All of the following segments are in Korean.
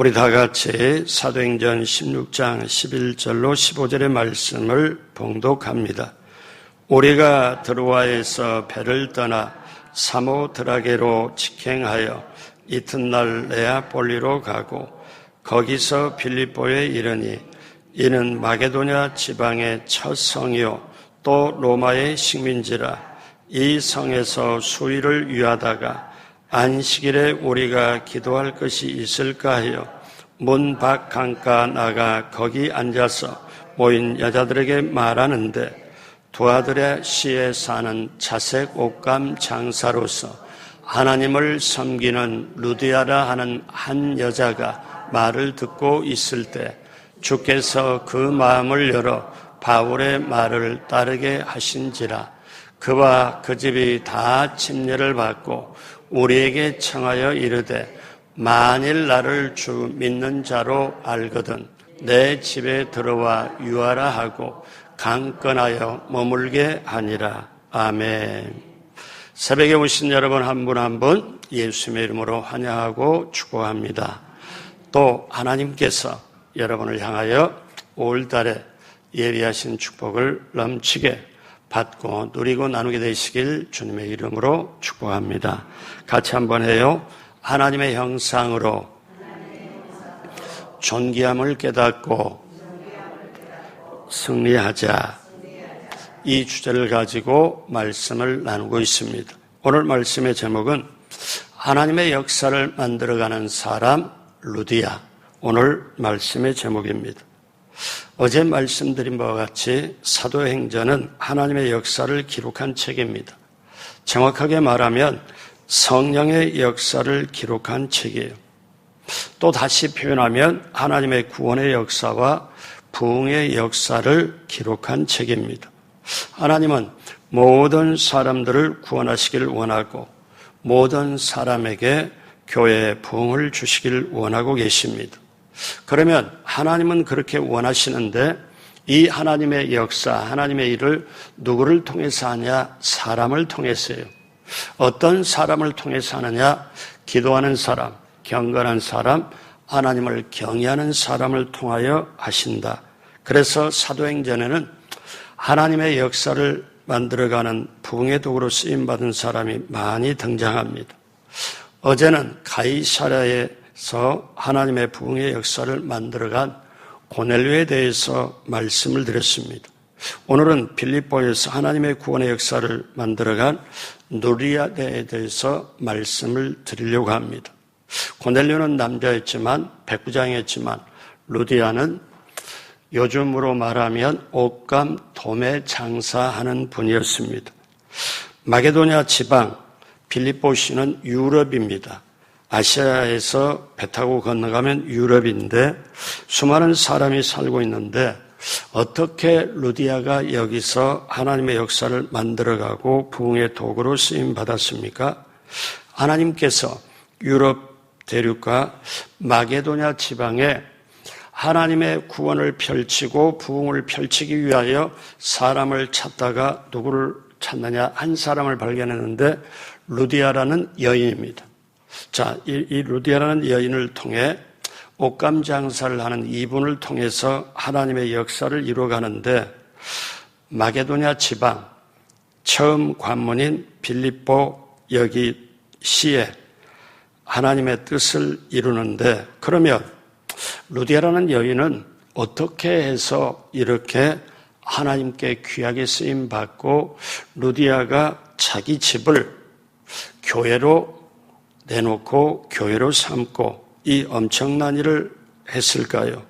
우리 다 같이 사도행전 16장 11절로 15절의 말씀을 봉독합니다. 우리가 드로아에서 배를 떠나 사모드라게로 직행하여 이튿날 네아폴리로 가고 거기서 빌립보에 이르니 이는 마게도냐 지방의 첫 성이요 또 로마의 식민지라. 이 성에서 수일을 유하다가 안식일에 우리가 기도할 것이 있을까 하여 문 밖 강가 나가 거기 앉아서 모인 여자들에게 말하는데 두아드랴시에 사는 자색 옷감 장사로서 하나님을 섬기는 루디아라 하는 한 여자가 말을 듣고 있을 때 주께서 그 마음을 열어 바울의 말을 따르게 하신지라. 그와 그 집이 다 침례를 받고 우리에게 청하여 이르되 만일 나를 주 믿는 자로 알거든 내 집에 들어와 유하라 하고 강건하여 머물게 하니라. 아멘. 새벽에 오신 여러분 한 분 한 분 예수님의 이름으로 환영하고 축복합니다. 또 하나님께서 여러분을 향하여 올달에 예비하신 축복을 넘치게 받고 누리고 나누게 되시길 주님의 이름으로 축복합니다. 같이 한번 해요. 하나님의 형상으로 존귀함을 깨닫고 승리하자. 이 주제를 가지고 말씀을 나누고 있습니다. 오늘 말씀의 제목은 하나님의 역사를 만들어가는 사람 루디아. 오늘 말씀의 제목입니다. 어제 말씀드린 바와 같이 사도행전은 하나님의 역사를 기록한 책입니다. 정확하게 말하면 성령의 역사를 기록한 책이에요. 또 다시 표현하면 하나님의 구원의 역사와 부흥의 역사를 기록한 책입니다. 하나님은 모든 사람들을 구원하시길 원하고 모든 사람에게 교회의 부흥을 주시길 원하고 계십니다. 그러면 하나님은 그렇게 원하시는데 이 하나님의 역사, 하나님의 일을 누구를 통해서 하냐? 사람을 통해서요. 어떤 사람을 통해서 하느냐? 기도하는 사람, 경건한 사람, 하나님을 경외하는 사람을 통하여 하신다. 그래서 사도행전에는 하나님의 역사를 만들어가는 부흥의 도구로 쓰임받은 사람이 많이 등장합니다. 어제는 가이사랴에 하나님의 부흥의 역사를 만들어간 고넬료에 대해서 말씀을 드렸습니다. 오늘은 빌립보에서 하나님의 구원의 역사를 만들어간 누리아에 대해서 말씀을 드리려고 합니다. 고넬료는 남자였지만 백부장이었지만 루디아는 요즘으로 말하면 옷감 도매 장사하는 분이었습니다. 마게도냐 지방 빌립보시는 유럽입니다. 아시아에서 배 타고 건너가면 유럽인데 수많은 사람이 살고 있는데 어떻게 루디아가 여기서 하나님의 역사를 만들어가고 부흥의 도구로 쓰임받았습니까? 하나님께서 유럽 대륙과 마게도냐 지방에 하나님의 구원을 펼치고 부흥을 펼치기 위하여 사람을 찾다가 누구를 찾느냐? 한 사람을 발견했는데 루디아라는 여인입니다. 자, 이 루디아라는 여인을 통해 옷감 장사를 하는 이분을 통해서 하나님의 역사를 이루어가는데 마게도냐 지방 처음 관문인 빌립보 여기 시에 하나님의 뜻을 이루는데 그러면 루디아라는 여인은 어떻게 해서 이렇게 하나님께 귀하게 쓰임받고 루디아가 자기 집을 교회로 내놓고 교회로 삼고 이 엄청난 일을 했을까요?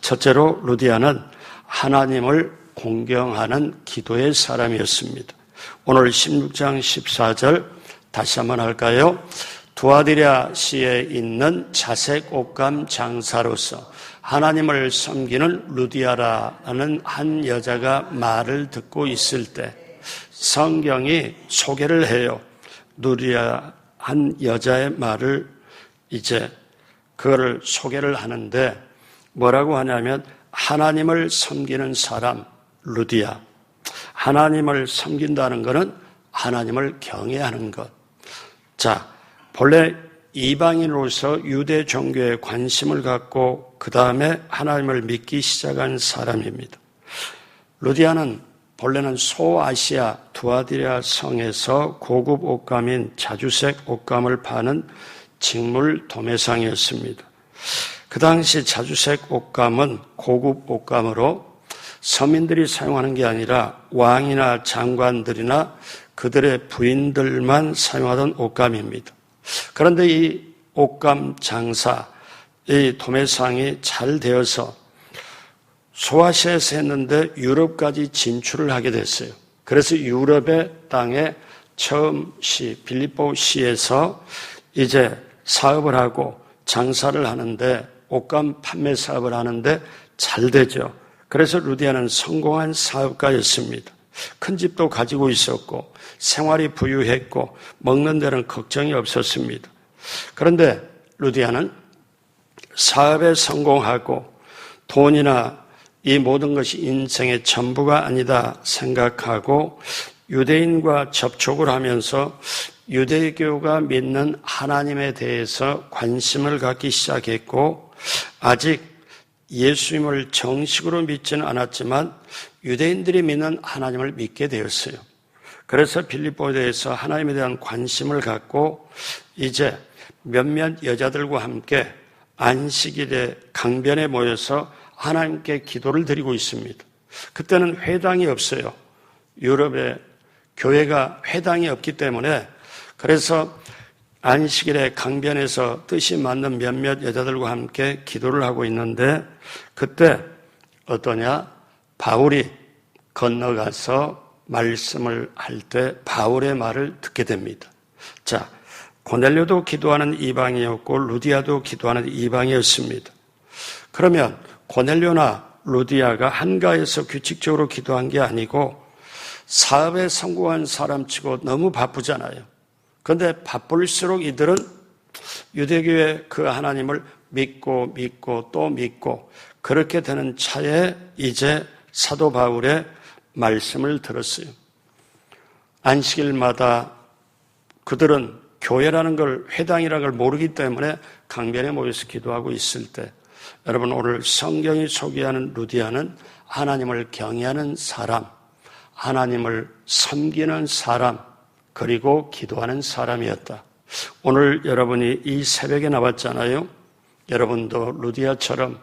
첫째로 루디아는 하나님을 공경하는 기도의 사람이었습니다. 오늘 16장 14절 다시 한번 할까요? 두아드랴시에 있는 자색 옷감 장사로서 하나님을 섬기는 루디아라는 한 여자가 말을 듣고 있을 때 성경이 소개를 해요. 루디아 한 여자의 말을 이제 그거를 소개를 하는데 뭐라고 하냐면 하나님을 섬기는 사람 루디아. 하나님을 섬긴다는 것은 하나님을 경외하는 것. 자, 본래 이방인으로서 유대 종교에 관심을 갖고 그 다음에 하나님을 믿기 시작한 사람입니다. 루디아는 본래는 소아시아 두아디라 성에서 고급 옷감인 자주색 옷감을 파는 직물 도매상이었습니다. 그 당시 자주색 옷감은 고급 옷감으로 서민들이 사용하는 게 아니라 왕이나 장관들이나 그들의 부인들만 사용하던 옷감입니다. 그런데 이 옷감 장사, 이 도매상이 잘 되어서 소아시아에서 했는데 유럽까지 진출을 하게 됐어요. 그래서 유럽의 땅에 처음 빌립보 시에서 이제 사업을 하고 장사를 하는데 옷감 판매 사업을 하는데 잘 되죠. 그래서 루디아는 성공한 사업가였습니다. 큰 집도 가지고 있었고 생활이 부유했고 먹는 데는 걱정이 없었습니다. 그런데 루디아는 사업에 성공하고 돈이나 이 모든 것이 인생의 전부가 아니다 생각하고 유대인과 접촉을 하면서 유대교가 믿는 하나님에 대해서 관심을 갖기 시작했고 아직 예수님을 정식으로 믿지는 않았지만 유대인들이 믿는 하나님을 믿게 되었어요. 그래서 빌립보에 대해서 하나님에 대한 관심을 갖고 이제 몇몇 여자들과 함께 안식일에 강변에 모여서 하나님께 기도를 드리고 있습니다. 그때는 회당이 없어요. 유럽에 교회가 회당이 없기 때문에 그래서 안식일에 강변에서 뜻이 맞는 몇몇 여자들과 함께 기도를 하고 있는데 그때 어떠냐? 바울이 건너가서 말씀을 할 때 바울의 말을 듣게 됩니다. 자, 고넬료도 기도하는 이방이었고 루디아도 기도하는 이방이었습니다. 그러면 고넬료나 루디아가 한가해서 규칙적으로 기도한 게 아니고 사업에 성공한 사람치고 너무 바쁘잖아요. 그런데 바쁠수록 이들은 유대교의 그 하나님을 믿고 또 믿고 그렇게 되는 차에 이제 사도 바울의 말씀을 들었어요. 안식일마다 그들은 교회라는 걸 회당이라는 걸 모르기 때문에 강변에 모여서 기도하고 있을 때 여러분 오늘 성경이 소개하는 루디아는 하나님을 경외하는 사람, 하나님을 섬기는 사람, 그리고 기도하는 사람이었다. 오늘 여러분이 이 새벽에 나왔잖아요. 여러분도 루디아처럼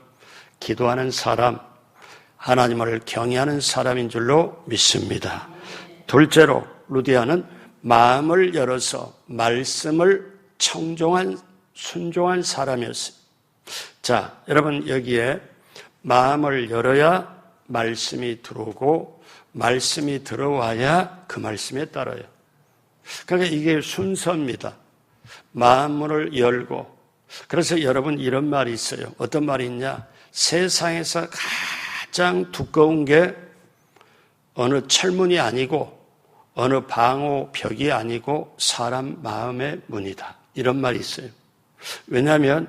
기도하는 사람, 하나님을 경외하는 사람인 줄로 믿습니다. 둘째로 루디아는 마음을 열어서 말씀을 순종한 사람이었어요. 자, 여러분 여기에 마음을 열어야 말씀이 들어오고 말씀이 들어와야 그 말씀에 따라요. 그러니까 이게 순서입니다. 마음을 열고. 그래서 여러분 이런 말이 있어요. 어떤 말이 있냐? 세상에서 가장 두꺼운 게 어느 철문이 아니고 어느 방호벽이 아니고 사람 마음의 문이다. 이런 말이 있어요. 왜냐하면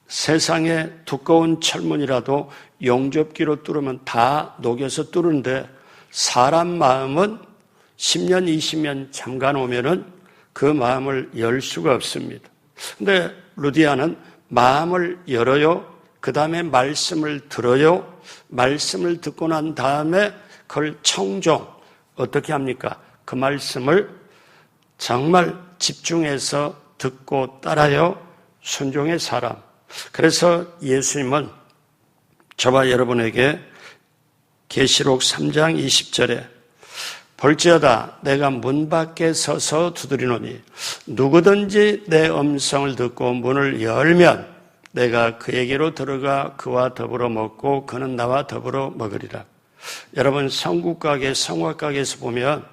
세상에 두꺼운 철문이라도 용접기로 뚫으면 다 녹여서 뚫는데 사람 마음은 10년, 20년 잠가 놓으면은 그 마음을 열 수가 없습니다. 근데 루디아는 마음을 열어요. 그 다음에 말씀을 들어요. 말씀을 듣고 난 다음에 그걸 어떻게 합니까? 그 말씀을 정말 집중해서 듣고 따라요. 순종의 사람. 그래서 예수님은 저와 여러분에게 계시록 3장 20절에 볼지어다 내가 문 밖에 서서 두드리노니 누구든지 내 음성을 듣고 문을 열면 내가 그에게로 들어가 그와 더불어 먹고 그는 나와 더불어 먹으리라. 여러분 성국가게 성화가게에서 보면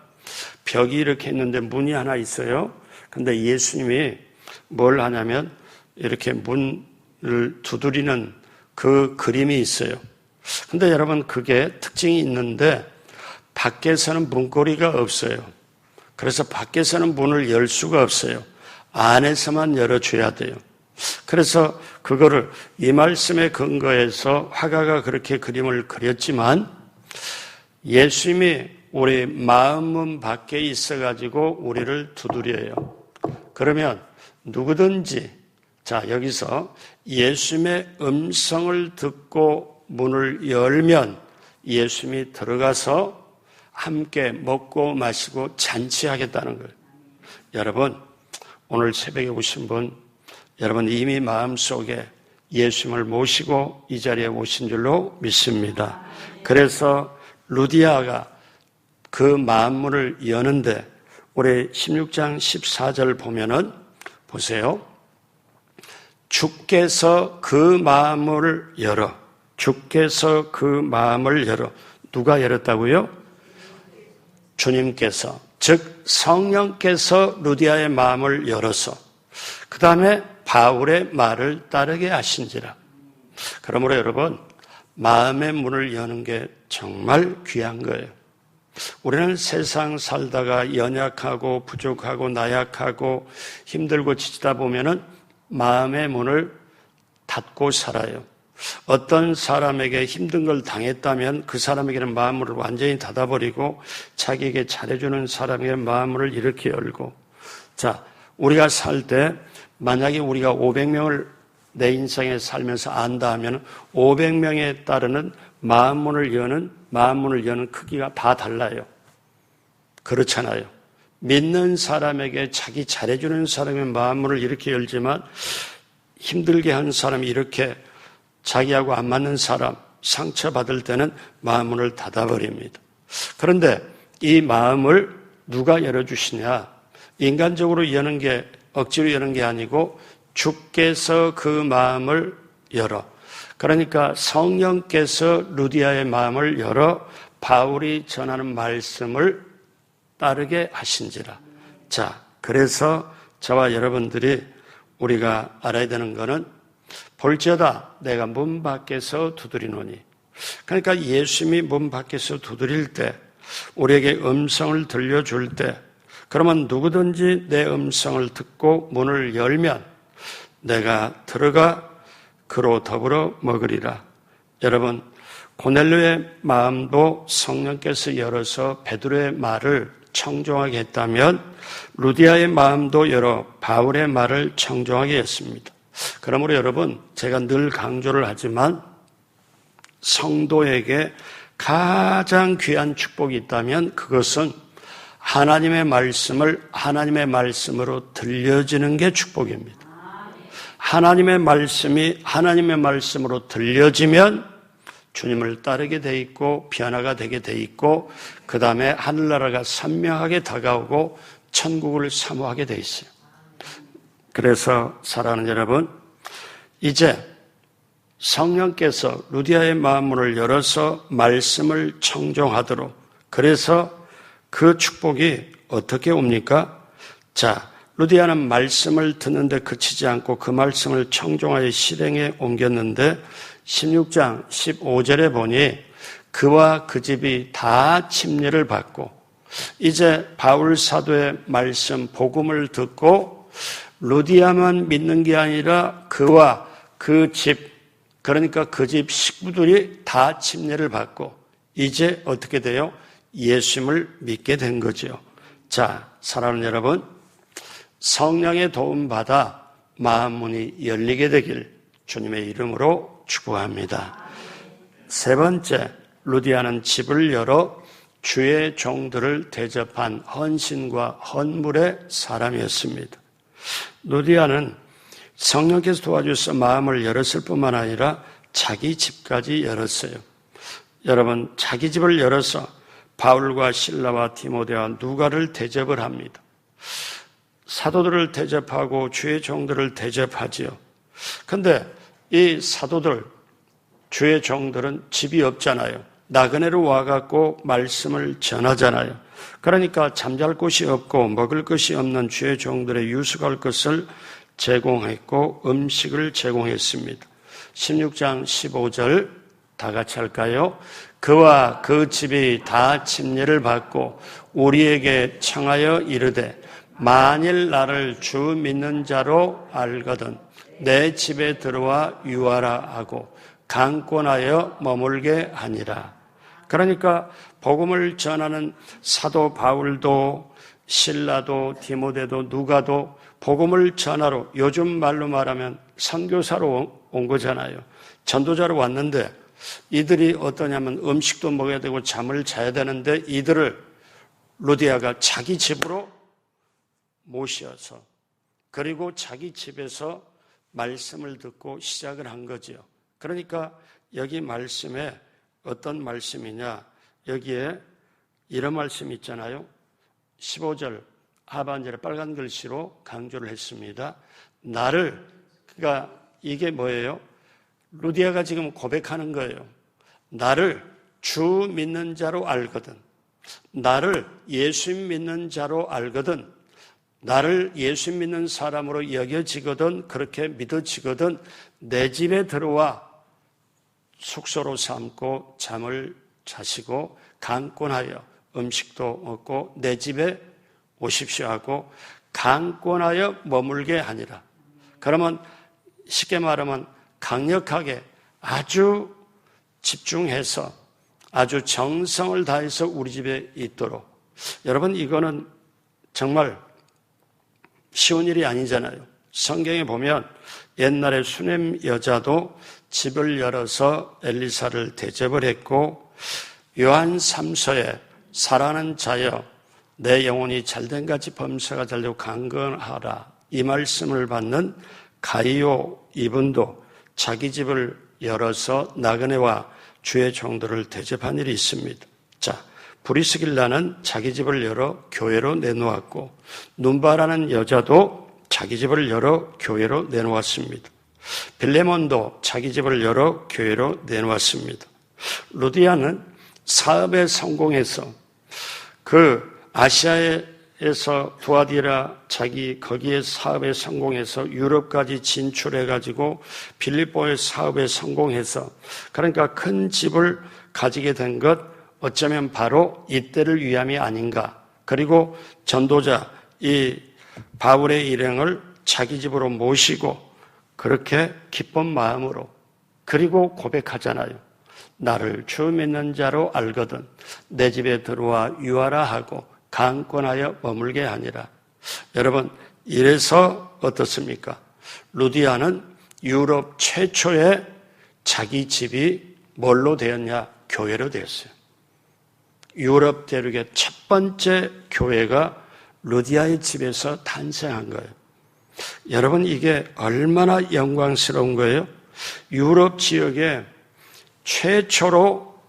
벽이 이렇게 있는데 문이 하나 있어요. 근데 예수님이 뭘 하냐면 이렇게 문을 두드리는 그 그림이 있어요. 근데 여러분 그게 특징이 있는데 밖에서는 문고리가 없어요. 그래서 밖에서는 문을 열 수가 없어요. 안에서만 열어줘야 돼요. 그래서 그거를 이 말씀에 근거해서 화가가 그렇게 그림을 그렸지만 예수님이 우리 마음문 밖에 있어가지고 우리를 두드려요. 그러면 누구든지, 자, 여기서 예수님의 음성을 듣고 문을 열면 예수님이 들어가서 함께 먹고 마시고 잔치하겠다는 거예요. 여러분, 오늘 새벽에 오신 분, 여러분 이미 마음속에 예수님을 모시고 이 자리에 오신 줄로 믿습니다. 그래서 루디아가 그 마음문을 여는데 우리 16장 14절 보면은 보세요. 주께서 그 마음을 열어. 주께서 그 마음을 열어. 누가 열었다고요? 주님께서, 즉 성령께서 루디아의 마음을 열어서 그 다음에 바울의 말을 따르게 하신지라. 그러므로 여러분, 마음의 문을 여는 게 정말 귀한 거예요. 우리는 세상 살다가 연약하고 부족하고 나약하고 힘들고 지치다 보면은 마음의 문을 닫고 살아요. 어떤 사람에게 힘든 걸 당했다면 그 사람에게는 마음을 완전히 닫아버리고 자기에게 잘해주는 사람에게 마음을 이렇게 열고. 자, 우리가 살 때 만약에 우리가 500명을 내 인생에 살면서 안다 하면 500명에 따르는 마음문을 여는 크기가 다 달라요. 그렇잖아요. 믿는 사람에게 자기 잘해주는 사람의 마음문을 이렇게 열지만 힘들게 하는 사람이 이렇게 자기하고 안 맞는 사람, 상처받을 때는 마음문을 닫아버립니다. 그런데 이 마음을 누가 열어주시냐? 인간적으로 여는 게, 억지로 여는 게 아니고 주께서 그 마음을 열어. 그러니까 성령께서 루디아의 마음을 열어 바울이 전하는 말씀을 따르게 하신지라. 자, 그래서 저와 여러분들이 우리가 알아야 되는 것은 볼지어다 내가 문 밖에서 두드리노니. 그러니까 예수님이 문 밖에서 두드릴 때, 우리에게 음성을 들려줄 때, 그러면 누구든지 내 음성을 듣고 문을 열면 내가 들어가 그로 더불어 먹으리라. 여러분, 고넬료의 마음도 성령께서 열어서 베드로의 말을 청종하게 했다면 루디아의 마음도 열어 바울의 말을 청종하게 했습니다. 그러므로 여러분, 제가 늘 강조를 하지만 성도에게 가장 귀한 축복이 있다면 그것은 하나님의 말씀을 하나님의 말씀으로 들려지는 게 축복입니다. 하나님의 말씀이 하나님의 말씀으로 들려지면 주님을 따르게 돼 있고 변화가 되게 돼 있고 그 다음에 하늘나라가 선명하게 다가오고 천국을 사모하게 돼 있어요. 그래서 사랑하는 여러분, 이제 성령께서 루디아의 마음문을 열어서 말씀을 청종하도록, 그래서 그 축복이 어떻게 옵니까? 자, 루디아는 말씀을 듣는데 그치지 않고 그 말씀을 청종하여 실행에 옮겼는데 16장 15절에 보니 그와 그 집이 다 침례를 받고, 이제 바울 사도의 말씀 복음을 듣고 루디아만 믿는 게 아니라 그와 그 집, 그러니까 그 집 식구들이 다 침례를 받고 이제 어떻게 돼요? 예수님을 믿게 된 거죠. 자, 사랑하는 여러분, 성령의 도움받아 마음문이 열리게 되길 주님의 이름으로 축복합니다. 세 번째, 루디아는 집을 열어 주의 종들을 대접한 헌신과 헌물의 사람이었습니다. 루디아는 성령께서 도와주셔서 마음을 열었을 뿐만 아니라 자기 집까지 열었어요. 여러분, 자기 집을 열어서 바울과 실라와 디모데와 누가를 대접을 합니다. 사도들을 대접하고 주의 종들을 대접하지요. 그런데 이 사도들, 주의 종들은 집이 없잖아요. 나그네로 와갖고 말씀을 전하잖아요. 그러니까 잠잘 곳이 없고 먹을 것이 없는 주의 종들의 유숙할 것을 제공했고 음식을 제공했습니다. 16장 15절 다 같이 할까요? 그와 그 집이 다 침례를 받고 우리에게 청하여 이르되 만일 나를 주 믿는 자로 알거든 내 집에 들어와 유하라 하고 강권하여 머물게 하니라. 그러니까 복음을 전하는 사도 바울도 실라도 디모데도 누가도 복음을 전하러, 요즘 말로 말하면 선교사로 온 거잖아요. 전도자로 왔는데 이들이 어떠냐면 음식도 먹어야 되고 잠을 자야 되는데 이들을 루디아가 자기 집으로 모셔서 그리고 자기 집에서 말씀을 듣고 시작을 한 거죠. 그러니까 여기 말씀에 어떤 말씀이냐, 여기에 이런 말씀이 있잖아요. 15절 하반절에 빨간 글씨로 강조를 했습니다. 나를, 그러니까 이게 뭐예요? 루디아가 지금 고백하는 거예요. 나를 주 믿는 자로 알거든, 나를 예수 믿는 자로 알거든, 나를 예수 믿는 사람으로 여겨지거든, 그렇게 믿어지거든 내 집에 들어와 숙소로 삼고 잠을 자시고 강권하여 음식도 먹고 내 집에 오십시오 하고 강권하여 머물게 하니라. 그러면 쉽게 말하면 강력하게 아주 집중해서 아주 정성을 다해서 우리 집에 있도록. 여러분, 이거는 정말 쉬운 일이 아니잖아요. 성경에 보면 옛날에 수넴 여자도 집을 열어서 엘리사를 대접을 했고, 요한 3서에 사랑하는 자여 내 영혼이 잘된 같이 범사가 잘되고 강건하라, 이 말씀을 받는 가이오 이분도 자기 집을 열어서 나그네와 주의 종들을 대접한 일이 있습니다. 자, 브리스길라는 자기 집을 열어 교회로 내놓았고, 눈바라는 여자도 자기 집을 열어 교회로 내놓았습니다. 빌레몬도 자기 집을 열어 교회로 내놓았습니다. 루디아는 사업에 성공해서 그 아시아에서 두아디라 자기 거기에 사업에 성공해서 유럽까지 진출해가지고 빌립보의 사업에 성공해서, 그러니까 큰 집을 가지게 된 것, 어쩌면 바로 이때를 위함이 아닌가. 그리고 전도자 이 바울의 일행을 자기 집으로 모시고 그렇게 기쁜 마음으로, 그리고 고백하잖아요. 나를 주 믿는 자로 알거든 내 집에 들어와 유하라 하고 강권하여 머물게 하니라. 여러분, 이래서 어떻습니까? 루디아는 유럽 최초의 자기 집이 뭘로 되었냐? 교회로 되었어요. 유럽 대륙의 첫 번째 교회가 루디아의 집에서 탄생한 거예요. 여러분, 이게 얼마나 영광스러운 거예요? 유럽 지역에 최초로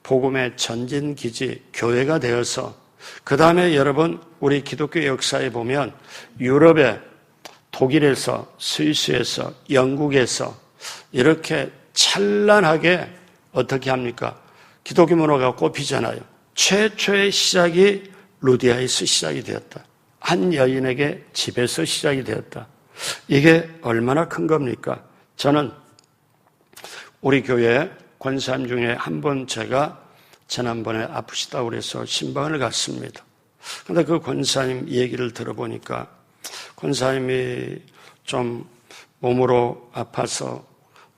복음의 전진기지 교회가 되어서, 그 다음에 여러분, 우리 기독교 역사에 보면 유럽에 독일에서, 스위스에서, 영국에서 이렇게 찬란하게 어떻게 합니까? 기독교 문화가 꼽히잖아요. 최초의 시작이 루디아에서 시작이 되었다. 한 여인에게 집에서 시작이 되었다. 이게 얼마나 큰 겁니까? 저는 우리 교회 권사님 중에 한 분, 제가 지난번에 아프시다고 그래서 신방을 갔습니다. 그런데 그 권사님 얘기를 들어보니까 권사님이 좀 몸으로 아파서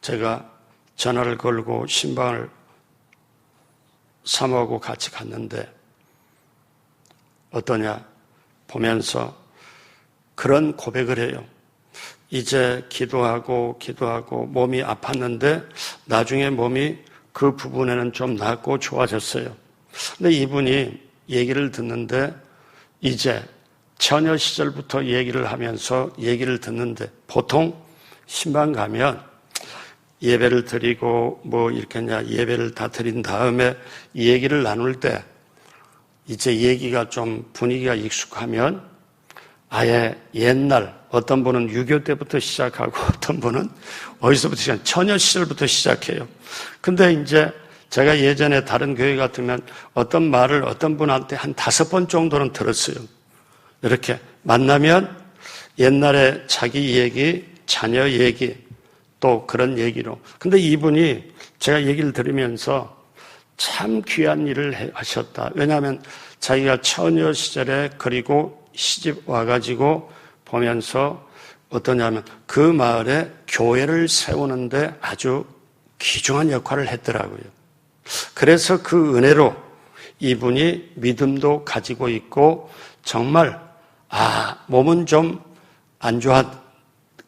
제가 전화를 걸고 신방을 사모하고 같이 갔는데 어떠냐 보면서 그런 고백을 해요. 이제 기도하고 몸이 아팠는데 나중에 몸이 그 부분에는 좀 낫고 좋아졌어요. 근데 이분이 얘기를 듣는데 이제 처녀 시절부터 얘기를 하면서 얘기를 듣는데, 보통 신방 가면 예배를 드리고 뭐 이렇게냐 예배를 다 드린 다음에 얘기를 나눌 때 이제 얘기가 좀 분위기가 익숙하면 아예 옛날, 어떤 분은 유교 때부터 시작하고 어떤 분은 어디서부터 시작, 처녀 시절부터 시작해요. 근데 이제 제가 예전에 다른 교회 같으면 어떤 말을 어떤 분한테 한 5번 정도는 들었어요. 이렇게 만나면 옛날에 자기 얘기, 자녀 얘기, 또 그런 얘기로. 근데 이분이 제가 얘기를 들으면서 참 귀한 일을 하셨다. 왜냐하면 자기가 처녀 시절에 그리고 시집 와가지고 보면서 어떠냐면 그 마을에 교회를 세우는데 아주 귀중한 역할을 했더라고요. 그래서 그 은혜로 이분이 믿음도 가지고 있고 정말 몸은 좀 안 좋아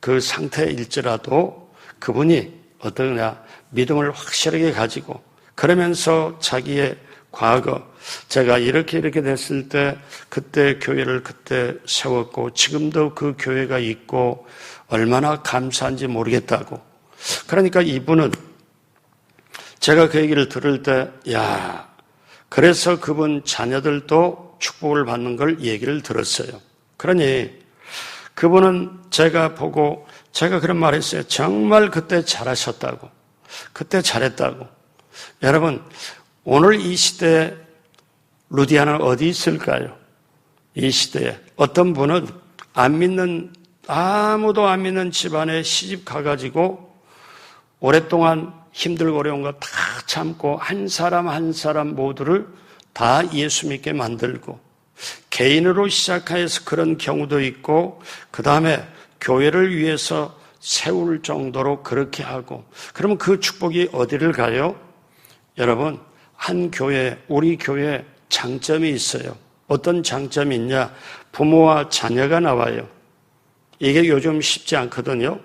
그 상태일지라도 그분이 어떠냐 믿음을 확실하게 가지고 그러면서 자기의 과거 제가 이렇게 됐을 때 그때 교회를 그때 세웠고 지금도 그 교회가 있고 얼마나 감사한지 모르겠다고. 그러니까 이분은 제가 그 얘기를 들을 때 그래서 그분 자녀들도 축복을 받는 걸 얘기를 들었어요. 그러니 그분은 제가 보고 제가 그런 말 했어요. 정말 그때 잘하셨다고. 그때 잘했다고. 여러분 오늘 이 시대에 루디아는 어디 있을까요? 이 시대에 어떤 분은 아무도 안 믿는 집안에 시집 가가지고 오랫동안 힘들고 어려운 거 다 참고 한 사람 한 사람 모두를 다 예수 믿게 만들고 개인으로 시작해서 그런 경우도 있고 그 다음에 교회를 위해서 세울 정도로 그렇게 하고 그러면 그 축복이 어디를 가요? 여러분 한 교회 우리 교회 장점이 있어요. 어떤 장점이 있냐? 부모와 자녀가 나와요. 이게 요즘 쉽지 않거든요.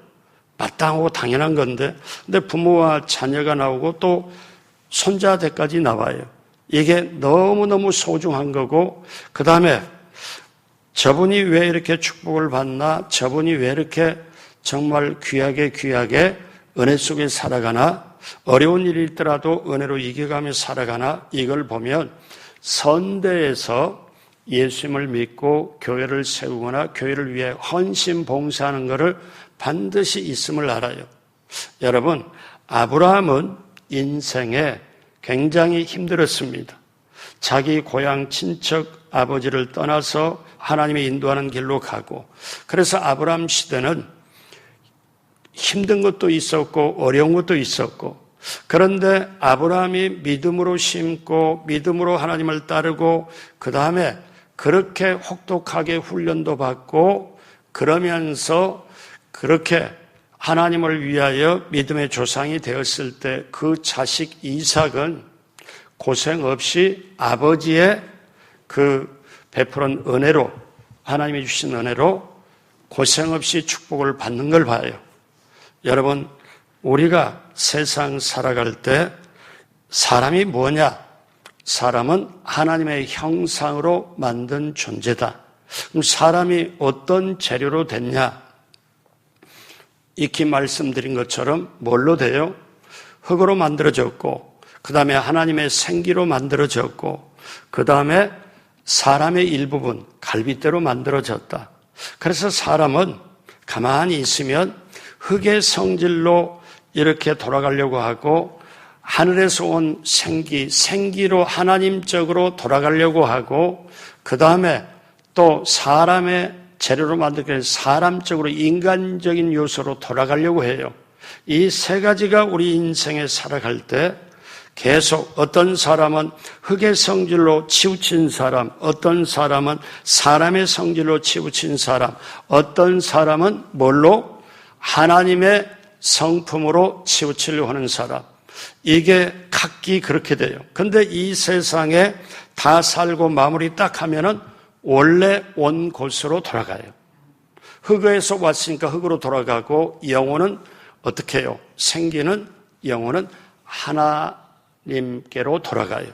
마땅하고 당연한 건데 근데 부모와 자녀가 나오고 또 손자대까지 나와요. 이게 너무너무 소중한 거고 그 다음에 저분이 왜 이렇게 축복을 받나? 저분이 왜 이렇게 정말 귀하게 은혜 속에 살아가나? 어려운 일이 있더라도 은혜로 이겨가며 살아가나? 이걸 보면 선대에서 예수님을 믿고 교회를 세우거나 교회를 위해 헌신 봉사하는 것을 반드시 있음을 알아요. 여러분, 아브라함은 인생에 굉장히 힘들었습니다. 자기 고향 친척 아버지를 떠나서 하나님이 인도하는 길로 가고 그래서 아브라함 시대는 힘든 것도 있었고 어려운 것도 있었고 그런데 아브라함이 믿음으로 심고 믿음으로 하나님을 따르고 그 다음에 그렇게 혹독하게 훈련도 받고 그러면서 그렇게 하나님을 위하여 믿음의 조상이 되었을 때 그 자식 이삭은 고생 없이 아버지의 그 베푸는 은혜로 하나님이 주신 은혜로 고생 없이 축복을 받는 걸 봐요. 여러분 우리가 세상 살아갈 때 사람이 뭐냐? 사람은 하나님의 형상으로 만든 존재다. 그럼 사람이 어떤 재료로 됐냐? 익히 말씀드린 것처럼 뭘로 돼요? 흙으로 만들어졌고 그 다음에 하나님의 생기로 만들어졌고 그 다음에 사람의 일부분 갈빗대로 만들어졌다. 그래서 사람은 가만히 있으면 흙의 성질로 이렇게 돌아가려고 하고 하늘에서 온 생기로 하나님적으로 돌아가려고 하고 그 다음에 또 사람의 재료로 만들게 사람적으로 인간적인 요소로 돌아가려고 해요. 이 세 가지가 우리 인생에 살아갈 때 계속 어떤 사람은 흙의 성질로 치우친 사람, 어떤 사람은 사람의 성질로 치우친 사람, 어떤 사람은 뭘로? 하나님의 성품으로 치우치려고 하는 사람. 이게 각기 그렇게 돼요. 근데 이 세상에 다 살고 마무리 딱 하면은 원래 온 곳으로 돌아가요. 흙에서 왔으니까 흙으로 돌아가고 영혼은 어떻게 해요? 생기는 영혼은 하나님께로 돌아가요.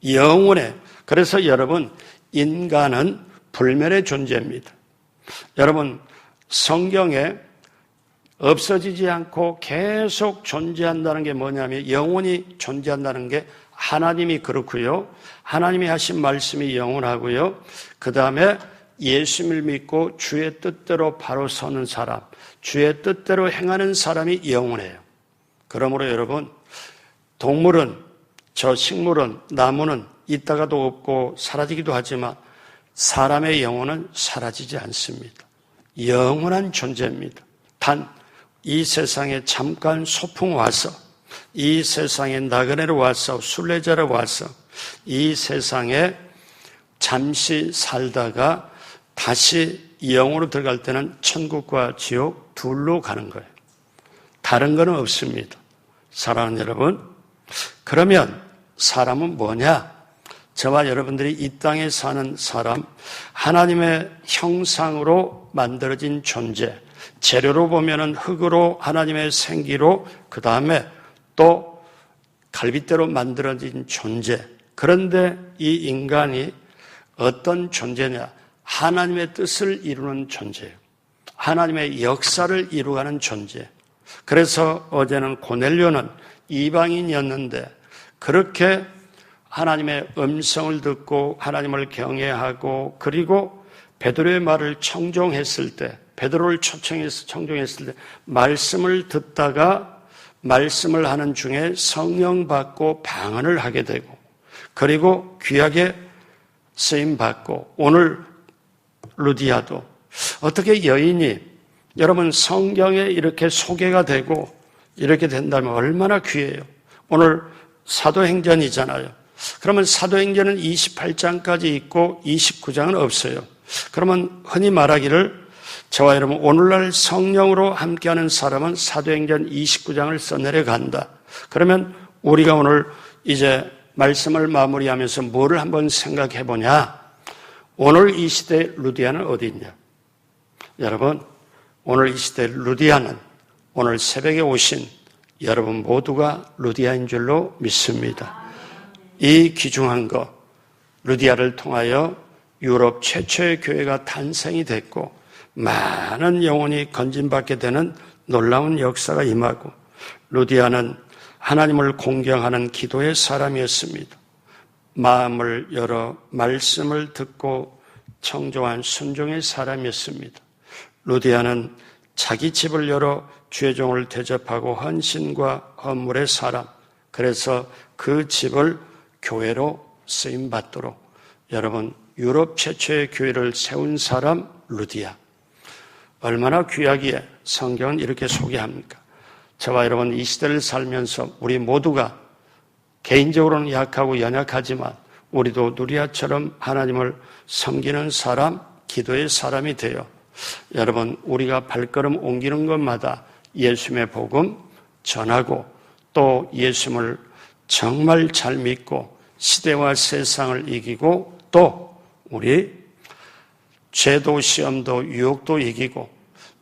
영혼에. 그래서 여러분 인간은 불멸의 존재입니다. 여러분 성경에 없어지지 않고 계속 존재한다는 게 뭐냐면 영원히 존재한다는 게 하나님이 그렇고요. 하나님이 하신 말씀이 영원하고요. 그 다음에 예수님을 믿고 주의 뜻대로 바로 서는 사람, 주의 뜻대로 행하는 사람이 영원해요. 그러므로 여러분 동물은 식물은 나무는 있다가도 없고 사라지기도 하지만 사람의 영혼은 사라지지 않습니다. 영원한 존재입니다. 단 이 세상에 잠깐 소풍 와서 이 세상에 나그네로 와서 순례자로 와서 이 세상에 잠시 살다가 다시 영으로 들어갈 때는 천국과 지옥 둘로 가는 거예요. 다른 건 없습니다. 사랑하는 여러분, 그러면 사람은 뭐냐? 저와 여러분들이 이 땅에 사는 사람, 하나님의 형상으로 만들어진 존재, 재료로 보면은 흙으로 하나님의 생기로 그 다음에 또 갈빗대로 만들어진 존재. 그런데 이 인간이 어떤 존재냐? 하나님의 뜻을 이루는 존재예요. 하나님의 역사를 이루어가는 존재. 그래서 어제는 고넬료는 이방인이었는데 그렇게 하나님의 음성을 듣고 하나님을 경외하고 그리고 베드로의 말을 청종했을 때, 베드로를 초청해서 청종했을 때 말씀을 듣다가 말씀을 하는 중에 성령 받고 방언을 하게 되고 그리고 귀하게 쓰임 받고 오늘 루디아도 어떻게 여인이 여러분 성경에 이렇게 소개가 되고 이렇게 된다면 얼마나 귀해요. 오늘 사도행전이잖아요. 그러면 사도행전은 28장까지 있고 29장은 없어요. 그러면 흔히 말하기를 저와 여러분 오늘날 성령으로 함께하는 사람은 사도행전 29장을 써내려간다. 그러면 우리가 오늘 이제 말씀을 마무리하면서 뭐를 한번 생각해 보냐. 오늘 이 시대의 루디아는 어디 있냐. 여러분 오늘 이 시대의 루디아는 오늘 새벽에 오신 여러분 모두가 루디아인 줄로 믿습니다. 이 귀중한 것, 루디아를 통하여 유럽 최초의 교회가 탄생이 됐고 많은 영혼이 건진받게 되는 놀라운 역사가 임하고 루디아는 하나님을 공경하는 기도의 사람이었습니다. 마음을 열어 말씀을 듣고 청종한 순종의 사람이었습니다. 루디아는 자기 집을 열어 주의 종을 대접하고 헌신과 헌물의 사람, 그래서 그 집을 교회로 쓰임받도록 여러분 유럽 최초의 교회를 세운 사람 루디아. 얼마나 귀하기에 성경은 이렇게 소개합니까? 저와 여러분 이 시대를 살면서 우리 모두가 개인적으로는 약하고 연약하지만 우리도 루디아처럼 하나님을 섬기는 사람, 기도의 사람이 되어 여러분 우리가 발걸음 옮기는 것마다 예수님의 복음 전하고 또 예수님을 정말 잘 믿고 시대와 세상을 이기고 또 우리 죄도 시험도 유혹도 이기고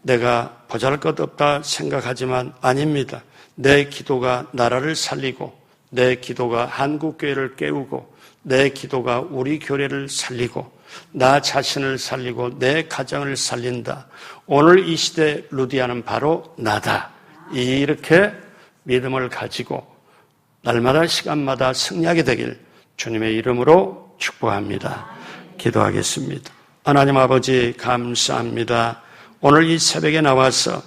내가 보잘것없다 생각하지만 아닙니다. 내 기도가 나라를 살리고 내 기도가 한국교회를 깨우고 내 기도가 우리 교회를 살리고 나 자신을 살리고 내 가정을 살린다. 오늘 이 시대 루디아는 바로 나다. 이렇게 믿음을 가지고 날마다 시간마다 승리하게 되길 주님의 이름으로 축복합니다. 기도하겠습니다. 하나님 아버지 감사합니다. 오늘 이 새벽에 나와서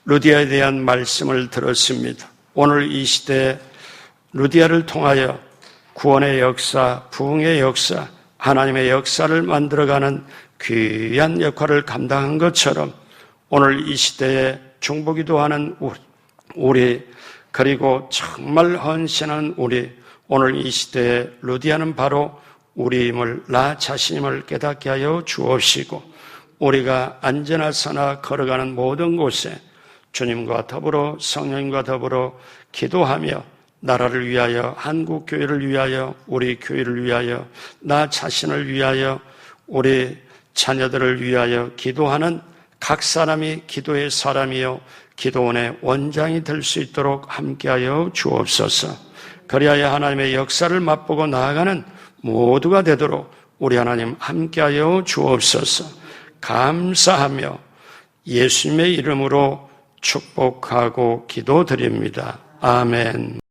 루디아에 대한 말씀을 들었습니다. 오늘 이 시대에 루디아를 통하여 구원의 역사, 부흥의 역사, 하나님의 역사를 만들어가는 귀한 역할을 감당한 것처럼 오늘 이 시대에 중보기도 하는 우리 그리고 정말 헌신하는 우리 오늘 이 시대에 루디아는 바로 우리임을 나 자신임을 깨닫게 하여 주옵시고 우리가 안전하서나 걸어가는 모든 곳에 주님과 더불어 성령님과 더불어 기도하며 나라를 위하여 한국교회를 위하여 우리 교회를 위하여 나 자신을 위하여 우리 자녀들을 위하여 기도하는 각 사람이 기도의 사람이요 기도원의 원장이 될 수 있도록 함께하여 주옵소서. 그리하여 하나님의 역사를 맛보고 나아가는 모두가 되도록 우리 하나님 함께하여 주옵소서. 감사하며 예수님의 이름으로 축복하고 기도드립니다. 아멘.